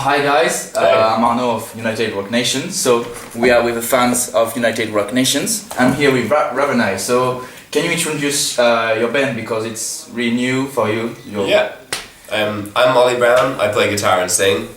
Hi guys, I'm Arno of United Rock Nations. So we are with the fans of United Rock Nations. I'm here with RAVENEYE. So can you introduce your band because it's really new for you? Yeah, I'm Molly Brown. I play guitar and sing.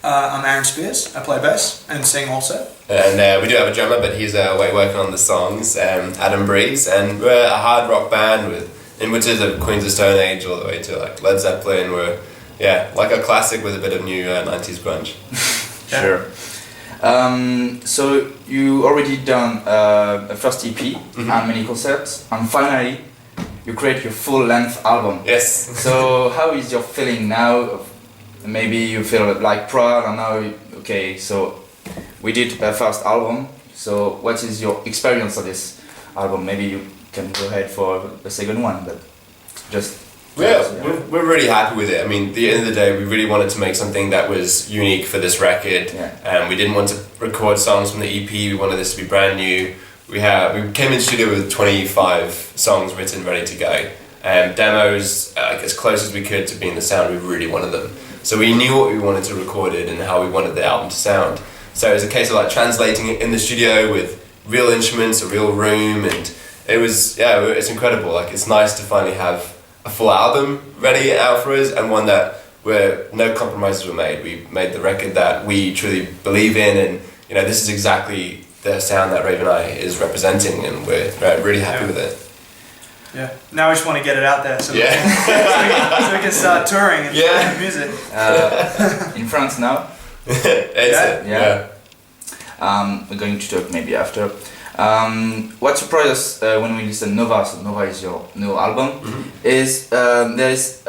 I'm Aaron Spears. I play bass and sing also. And we do have a drummer, but he's away working on the songs. Adam Breeze, and we're a hard rock band which is a Queens of Stone Age all the way to like Led Zeppelin. We're like a classic with a bit of new 90s grunge. Sure. So you already done a first EP and many concerts, and finally you create your full-length album. Yes. So how is your feeling now? Maybe you feel like proud, and now okay. So we did a first album. So what is your experience of this album? Maybe you can go ahead for the second one, but just. We're really happy with it. I mean, at the end of the day, we really wanted to make something that was unique for this record. We didn't want to record songs from the EP. We wanted this to be brand new. We came in studio with 25 songs written, ready to go. Demos, as close as we could to being the sound we really wanted them. So we knew what we wanted to record it and how we wanted the album to sound. So it was a case of like translating it in the studio with real instruments, a real room, and it was it's incredible. Like it's nice to finally have a full album ready out for us, and one where no compromises were made. We made the record that we truly believe in, and this is exactly the sound that RAVENEYE is representing, and we're really happy with it. Yeah. Now we just want to get it out there, so we can start touring and playing music. In France now. We're going to talk maybe after. What surprised us when we listened Nova, so Nova is your new album, is there's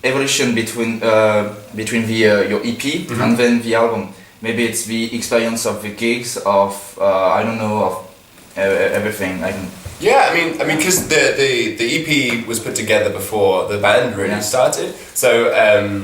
evolution between your EP and then the album. Maybe it's the experience of the gigs, of I don't know, of everything. Yeah, I mean, because the EP was put together before the band really started. So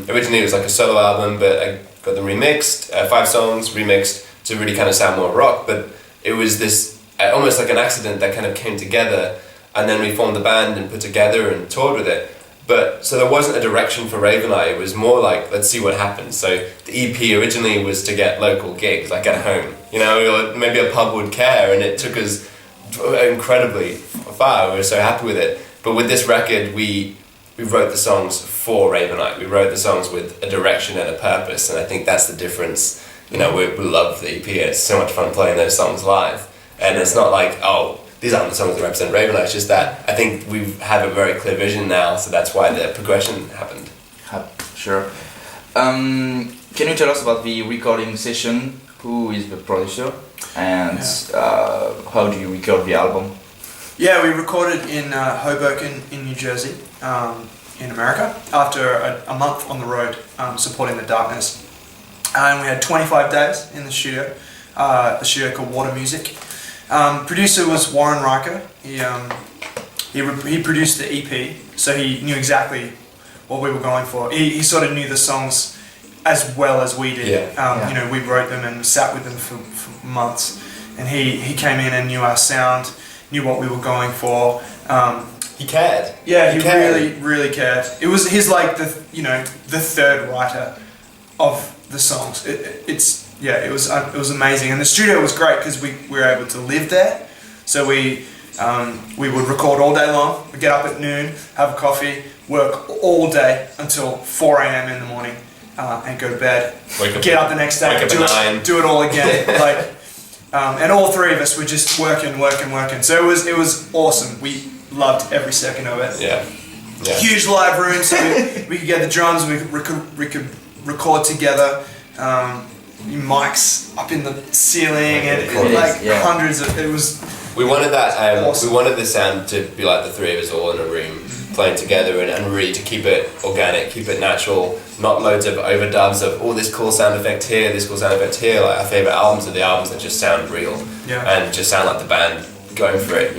originally it was like a solo album, but I got them remixed, 5 songs remixed to really kind of sound more rock. But it was this almost like an accident that kind of came together, and then we formed the band and put together and toured with it. But so there wasn't a direction for RAVENEYE. It was more like, let's see what happens. So the EP originally was to get local gigs, like at home. Or maybe a pub would care, and it took us incredibly far. We were so happy with it. But with this record, we wrote the songs for RAVENEYE. We wrote the songs with a direction and a purpose, and I think that's the difference. We love the EP. It's so much fun playing those songs live. And it's not like, oh, these aren't the songs that represent RAVENEYE. It's just that I think we have a very clear vision now, so that's why the progression happened. Sure. Can you tell us about the recording session? Who is the producer? And how do you record the album? Yeah, we recorded in Hoboken in New Jersey, in America, after a month on the road supporting the Darkness. And we had 25 days in the studio, a studio called Water Music. Producer was Warren Riker. He produced the EP, so he knew exactly what we were going for. He sort of knew the songs as well as we did. We wrote them and sat with them for months, and he came in and knew our sound, knew what we were going for. He cared. Yeah, he really cared. It was the third writer of the songs. It was amazing, and the studio was great because we were able to live there. So we would record all day long. We'd get up at noon, have a coffee, work all day until 4 a.m. in the morning, and go to bed. Get up the next day, do it all again. And all 3 of us were just working. So it was awesome. We loved every second of it. Yeah. Huge live room, so we could get the drums. We could record together. Mics up in the ceiling and hundreds of it was. We wanted that. Awesome. We wanted the sound to be like the 3 of us all in a room playing together, and really to keep it organic, keep it natural, not loads of overdubs of this cool sound effect here, this cool sound effect here. Like our favorite albums are the albums that just sound real and just sound like the band going for it.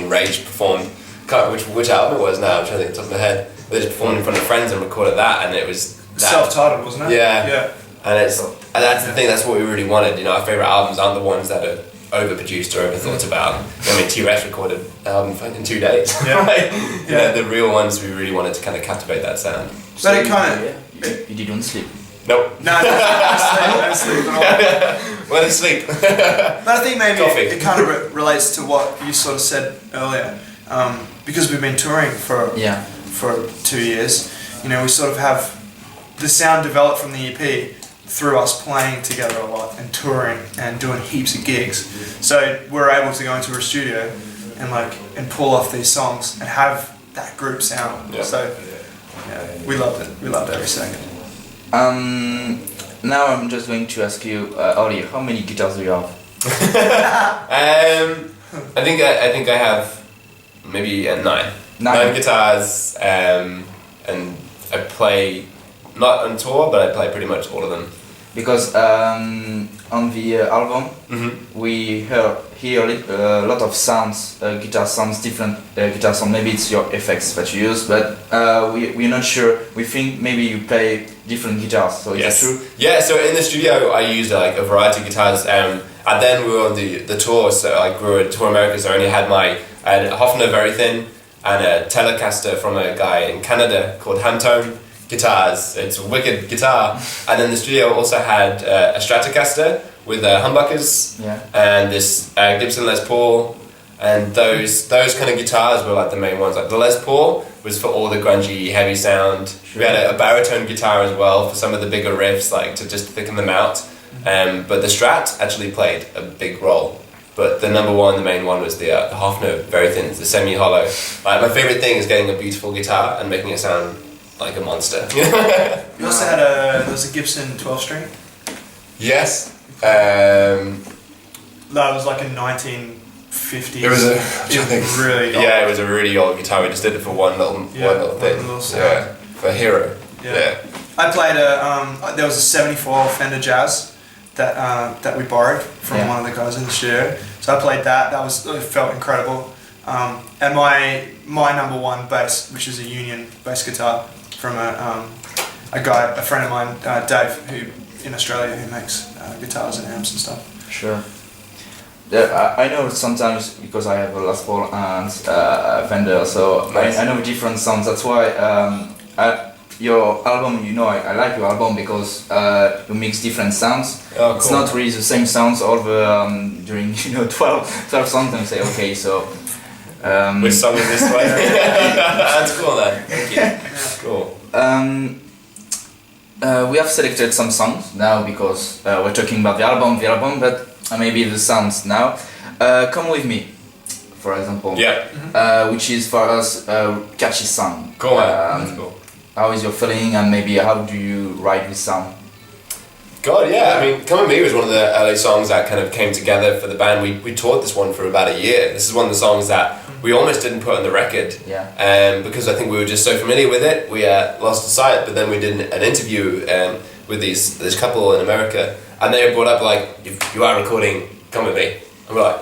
Rage performed. Can't remember which album it was now. I'm trying to think off the top of my head. They just performed in front of friends and recorded that, and it was self-titled, wasn't it? Yeah. And that's the thing. That's what we really wanted. Our favorite albums aren't the ones that are overproduced or overthought about. T-Rex recorded an album in 2 days. The real ones we really wanted to kind of captivate that sound. But it kind of you didn't sleep. Nope. No, no sleep at all. Well, sleep. But I think maybe Coffee. it kind of relates to what you sort of said earlier, because we've been touring for 2 years. You know, we sort of have the sound developed from the EP through us playing together a lot and touring and doing heaps of gigs. So we're able to go into a studio and pull off these songs and have that group sound. Yeah. So we loved it. We loved every second. Now I'm just going to ask you, Ollie, how many guitars do you have? I think I have maybe 9. 9 guitars, and I play not on tour, but I play pretty much all of them. Because on the album we hear a lot of sounds, guitar sounds, different guitar sounds. Maybe it's your effects that you use, but we're not sure. We think maybe you play different guitars. So is that true? Yeah. So in the studio, I used a variety of guitars. And then we were on the tour. So we were at Tour America. So I only had I had a Hofner very thin and a Telecaster from a guy in Canada called Handtone guitars. It's a wicked guitar. And then the studio also had a Stratocaster with humbuckers and this Gibson Les Paul, and those kind of guitars were like the main ones. Like the Les Paul was for all the grungy heavy sound. We had a baritone guitar as well for some of the bigger riffs, like to just thicken them out. But the Strat actually played a big role. But the number one, the main one, was the Hofner very thin, the semi-hollow. Like my favorite thing is getting a beautiful guitar and making it sound like a monster. You also had there was a Gibson 12-string. Yes. That was like a 1950s. It was really old. Yeah, it was a really old guitar. We just did it for one little thing. For Hero. Yeah. I played there was a 74 Fender Jazz that we borrowed from one of the guys in the studio. So I played that. It felt incredible. And my number one bass, which is a Union bass guitar from a friend of mine, Dave, who in Australia, who makes guitars and amps and stuff. Sure. I know sometimes, because I have a Les Paul and Fender, so I know different sounds. That's why your album, I like your album because you mix different sounds. Oh, cool. It's not really the same sounds all the during 12 songs, and say okay, so which song is this one? That's cool then. Thank you. Cool. We have selected some songs now because we're talking about the album, but maybe the sounds now. Come With Me, for example. Yeah. Which is for us a catchy song. Cool. That's cool. How is your feeling, and maybe how do you write this song? God, yeah. I mean, Come With Me was one of the early songs that kind of came together for the band. We toured this one for about a year. This is one of the songs that we almost didn't put on the record. Yeah. Because I think we were just so familiar with it, we lost the sight. But then we did an interview with this couple in America, and they brought up like, you are recording Come With Me. And we're like,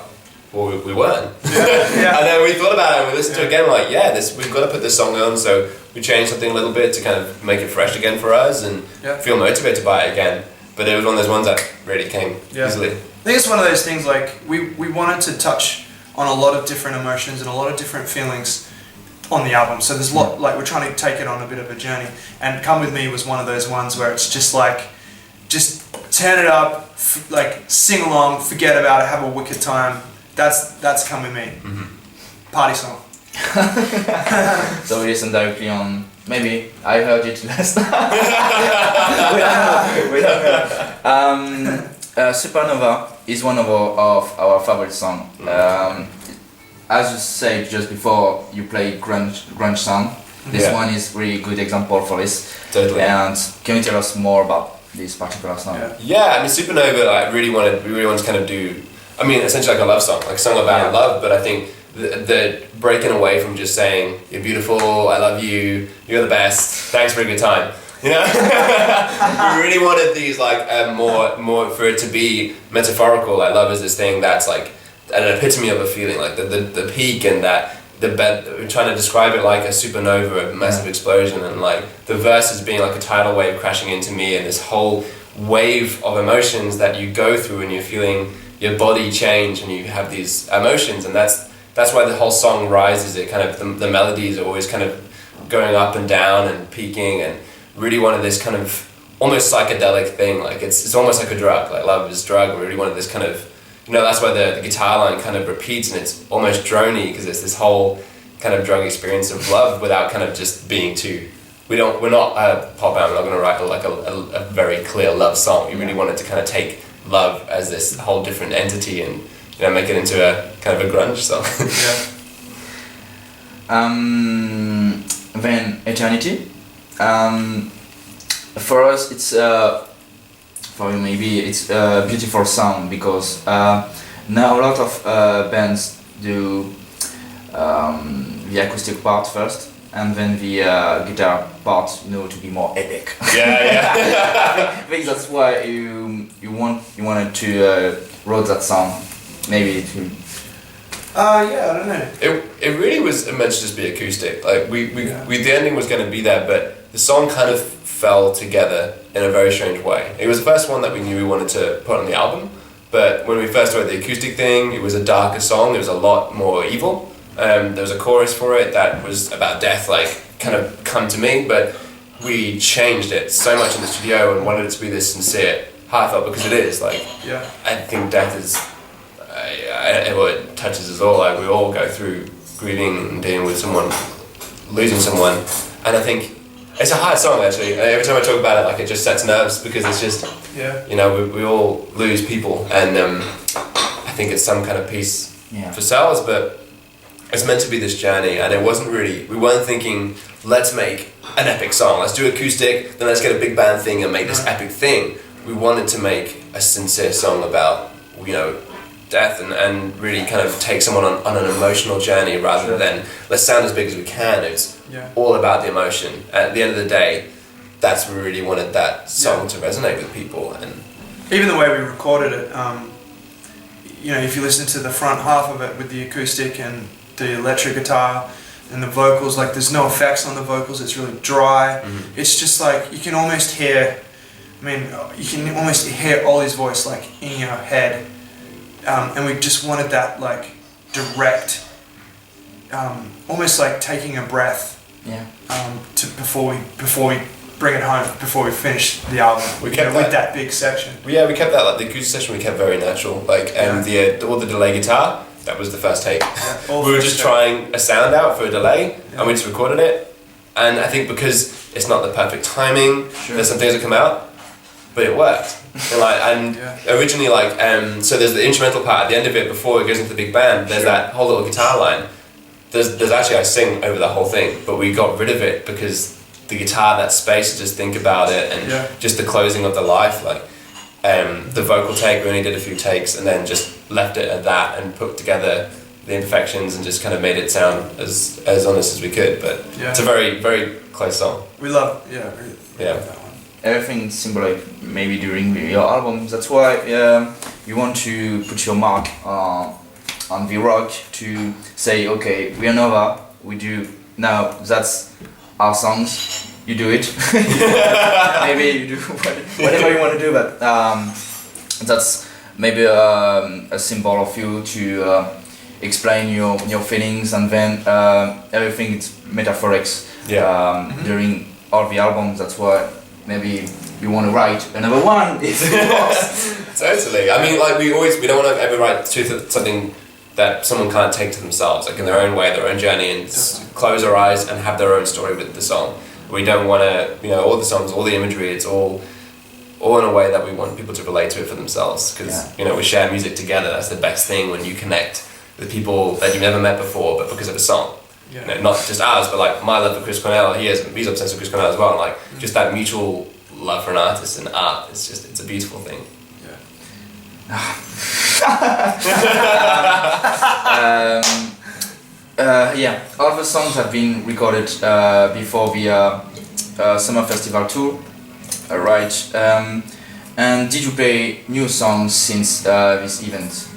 well, we weren't. Yeah. And then we thought about it and we listened to it again, like, we've got to put this song on. So we changed something a little bit to kind of make it fresh again for us and feel motivated to buy it again. But it was one of those ones that really came easily. I think it's one of those things, like, we wanted to touch on a lot of different emotions and a lot of different feelings on the album. So there's a lot, like, we're trying to take it on a bit of a journey. And Come With Me was one of those ones where it's just like, just turn it up, like, sing along, forget about it, have a wicked time. That's Come With Me. Party song. So we listen directly on. Maybe I heard it last time. we don't know. Supernova is one of our favorite songs. As you said just before, you play grunge sound. This one is really good example for this. Totally. And can you tell us more about this particular song? Yeah, I mean, Supernova, like, we really wanted to kind of do, I mean, essentially like a love song, like a song about love, but I think the breaking away from just saying, you're beautiful, I love you, you're the best, thanks for a good time. We really wanted these, like, more for it to be metaphorical. Like, love is this thing that's like an epitome of a feeling, like the peak, and that we're trying to describe it like a supernova, a massive explosion, and like the verses being like a tidal wave crashing into me, and this whole wave of emotions that you go through, and you're feeling your body change, and you have these emotions, and that's why the whole song rises. It kind of the melodies are always kind of going up and down and peaking, and really wanted this kind of almost psychedelic thing. Like it's almost like a drug. Like love is a drug. We really wanted this kind of, that's why the guitar line kind of repeats, and it's almost drony because it's this whole kind of drug experience of love without kind of just being too. We're not a pop band. We're not going to write like a very clear love song. We really wanted to kind of take love as this whole different entity and make it into a kind of a grunge song. Then Eternity. For us, it's for you maybe it's a beautiful song because now a lot of bands do the acoustic part first and then the guitar part, to be more epic. Yeah. I think that's why you wanted to wrote that song, maybe to. Yeah, I don't know. It really was meant to just be acoustic. Like we the ending was going to be there, but the song kind of fell together in a very strange way. It was the first one that we knew we wanted to put on the album, but when we first wrote the acoustic thing, it was a darker song. It was a lot more evil. There was a chorus for it that was about death, like kind of come to me, but we changed it so much in the studio and wanted it to be this sincere, heartfelt, because it is. Like, I think death is, it touches us all. Like we all go through grieving and dealing with someone, losing someone, and I think it's a hard song actually. Every time I talk about it, like it just sets nerves because it's just, we all lose people, and I think it's some kind of piece for ourselves, but it's meant to be this journey, and it wasn't really, we weren't thinking, let's make an epic song, let's do acoustic, then let's get a big band thing and make this epic thing. We wanted to make a sincere song about, death and really kind of take someone on an emotional journey rather than let's sound as big as we can. It's all about the emotion. At the end of the day, that's we really wanted that song to resonate with people. And even the way we recorded it, if you listen to the front half of it with the acoustic and the electric guitar and the vocals, like there's no effects on the vocals, it's really dry. It's just like you can almost hear Ollie's voice like in your head. And we just wanted that like direct, almost like taking a breath. Before we bring it home, before we finish the album. We kept with that big section. We kept that, like the acoustic section we kept very natural. Like all the delay guitar, that was the first take. We were just trying a sound out for a delay, and we just recorded it. And I think because it's not the perfect timing, there's some things that come out, but it worked. Originally, so there's the instrumental part at the end of it before it goes into the big band. There's that whole little guitar line. There's actually I sing over the whole thing, but we got rid of it because the guitar, that space to just think about it, and just the closing of the life. The vocal take, we only did a few takes, and then just left it at that and put together the imperfections and just kind of made it sound as honest as we could. But it's a very, very close song. We love, love that one. Everything symbolic maybe during your album. That's why you want to put your mark on the rock to say, okay, we are Nova, we do now. That's our songs. You do it. Maybe you do whatever you want to do, but that's maybe a symbol of you to explain your feelings, and then everything is metaphorics during all the albums. That's why. Maybe you want to write another one. Totally. I mean, like we don't want to ever write something that someone can't take to themselves, like in their own way, their own journey, and close their eyes and have their own story with the song. We don't want to, all the songs, all the imagery, it's all in a way that we want people to relate to it for themselves. Because we share music together. That's the best thing, when you connect with people that you've never met before, but because of a song. Not just ours, but like my love for Chris Cornell, he's obsessed with Chris Cornell as well, and like just that mutual love for an artist and art, it's a beautiful thing. All the songs have been recorded before the Summer Festival tour, right? And did you play new songs since this event?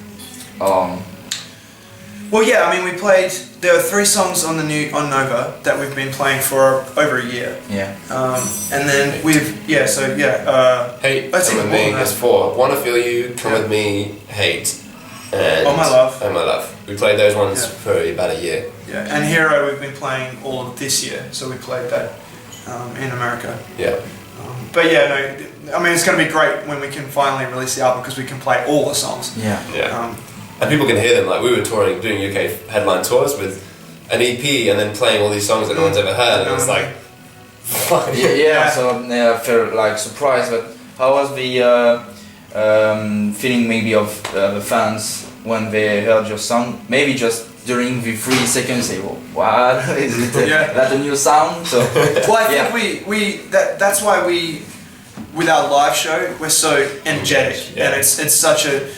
Well, we played. There are 3 songs on Nova that we've been playing for over a year. And then we've Hate, Come With Me is 4. Wanna Feel You, Come With Me, Hate, and Oh My Love. Oh My Love. We played those ones for about a year. And Hero we've been playing all of this year, so we played that in America. But yeah, no, I mean, it's going to be great when we can finally release the album because we can play all the songs. Yeah. And people can hear them. Like we were touring, doing UK headline tours with an EP and then playing all these songs that no one's ever heard, and it's like, So I felt like surprised. But how was the feeling maybe of the fans when they heard your song? Maybe just during the 3 seconds, say, well, what is it? That a new sound? So well, I think that's why we, with our live show, we're so energetic, and it's such a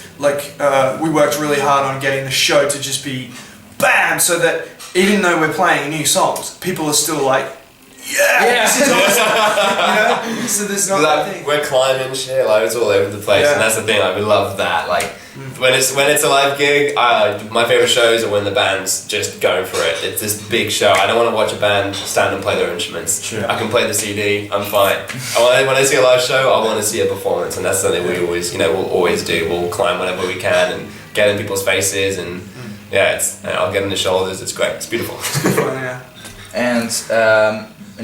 we worked really hard on getting the show to just be bam, so that even though we're playing new songs, people are still like, this is awesome. You know, so there's not that thing. We're climbing shit, like it's all over the place, and that's the thing. Like we love that. Like when it's a live gig, my favorite shows are when the band's just going for it. It's this big show. I don't want to watch a band stand and play their instruments. Sure. I can play the CD. I'm fine. When I see a live show, I want to see a performance, and that's something we always, we'll always do. We'll climb whenever we can and get in people's faces, and I'll get in the shoulders. It's great. It's beautiful. It's good fun, yeah. And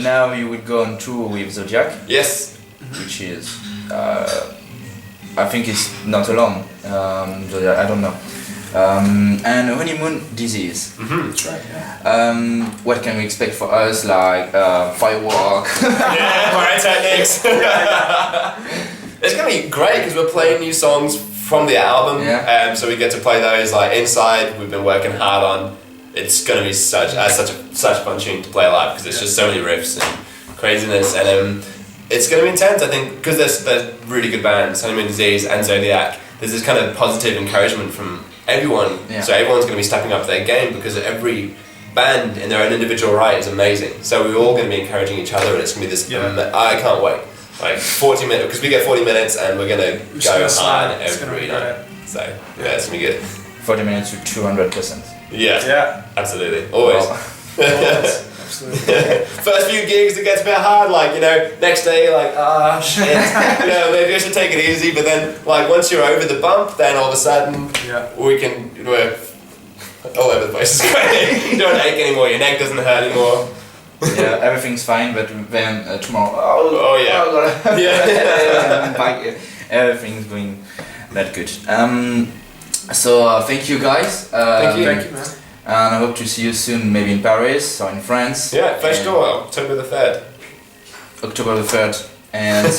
now you would go on tour with Zodiac. Yes. Which is, I think it's not alone. Zodiac, I don't know. And Honeymoon Disease. That's right. Yeah. What can we expect for us? Like firework. Pyrotechnics. It's gonna be great because we're playing new songs from the album. So we get to play those like inside. We've been working hard on. It's gonna be such a fun tune to play live because it's just so many riffs and craziness, and it's gonna be intense. I think because there's really good bands, Honeymoon Disease and Zodiac. There's this kind of positive encouragement from everyone. So everyone's gonna be stepping up their game because every band in their own individual right is amazing. So we're all gonna be encouraging each other, and it's gonna be this. I can't wait. Like 40 minutes because we get 40 minutes and we're gonna go hard every night. So it's gonna be good. 40 minutes to 200%. Yeah, absolutely, always. Absolutely. First few gigs, it gets a bit hard. Like next day, like shit. Maybe I should take it easy. But then, like once you're over the bump, then all of a sudden, we're all over the place. It's great. You don't ache anymore. Your neck doesn't hurt anymore. Everything's fine. But then tomorrow, everything's going that good. So thank you guys. Thank you, man. And I hope to see you soon, maybe in Paris or in France. First tour, October the 3rd. October the 3rd. And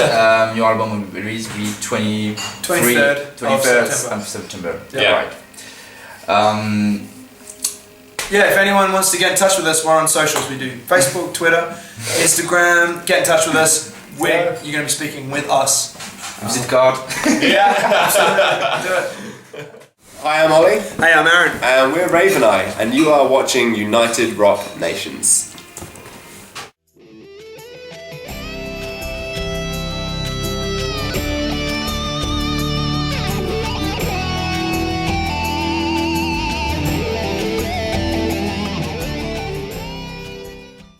your album will be released the 23rd of September. Right. If anyone wants to get in touch with us, we're on socials. We do Facebook, Twitter, Instagram. Get in touch with us. You're going to be speaking with us. Visit card. Absolutely. Do it. Hi, I'm Ollie. Hey, I'm Aaron. And we're RAVENEYE, and you are watching United Rock Nations.